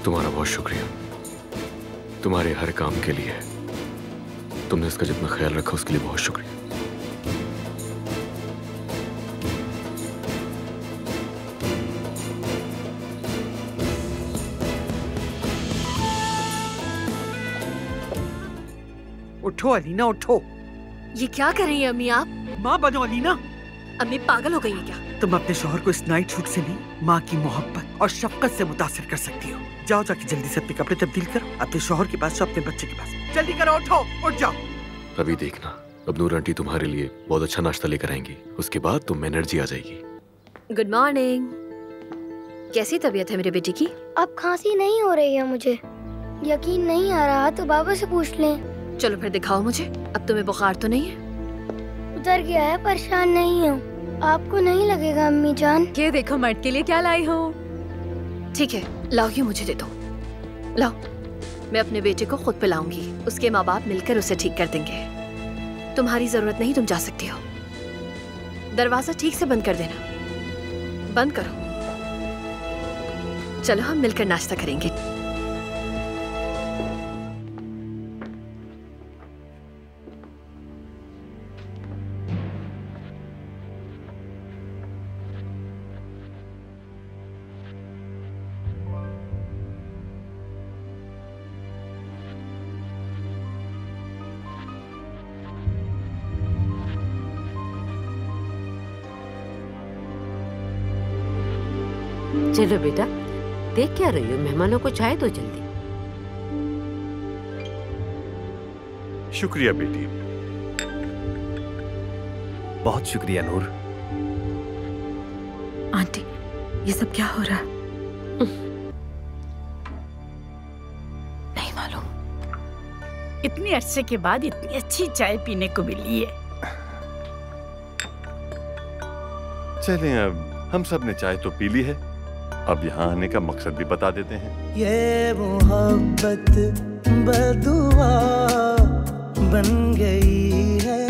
तुम्हारा बहुत शुक्रिया, तुम्हारे हर काम के लिए। तुमने इसका जितना ख्याल रखा उसके लिए बहुत शुक्रिया। उठो अलीना, उठो। ये क्या कर रही है अम्मी आप? माँ बनो अलीना। अम्मी पागल हो गई है क्या? तुम अपने शौहर को इस नाइट सूट से नहीं, माँ की मोहब्बत और शफकत से मुतासिर कर सकती हो। जाओ जाके जल्दी से अपने कपड़े तब्दील करो, अपने शौहर के पास, अपने बच्चे के पास। जल्दी करो, उठो, उठ जाओ। अभी देखना, अब नूर आंटी तुम्हारे लिए बहुत अच्छा नाश्ता लेकर आएंगी, उसके बाद तुम में एनर्जी आ जाएगी। Good morning. कैसी तबीयत है मेरे बेटे की? अब खांसी नहीं हो रही है मुझे। यकीन नहीं आ रहा तो बाबा से पूछ लें। चलो फिर दिखाओ मुझे। अब तुम्हें बुखार तो नहीं है? उतर गया है, परेशान नहीं हूँ। आपको नहीं लगेगा अम्मी जान। ये देखो मर्द के लिए क्या लाई हो। ठीक है, लाओ ये मुझे दे दो। लाओ, मैं अपने बेटे को खुद पिलाऊंगी, उसके माँ बाप मिलकर उसे ठीक कर देंगे। तुम्हारी जरूरत नहीं, तुम जा सकती हो। दरवाजा ठीक से बंद कर देना। बंद करो। चलो हम मिलकर नाश्ता करेंगे। चलो बेटा, देख क्या रही हो? मेहमानों को चाय दो जल्दी। शुक्रिया बेटी। बहुत शुक्रिया नूर। आंटी, ये सब क्या हो रहा है? नहीं मालूम। इतने अरसे के बाद इतनी अच्छी चाय पीने को मिली है। चलें, अब हम सब ने चाय तो पी ली है, अब यहाँ आने का मकसद भी बता देते हैं। ये मोहब्बत बदुआ बन गई है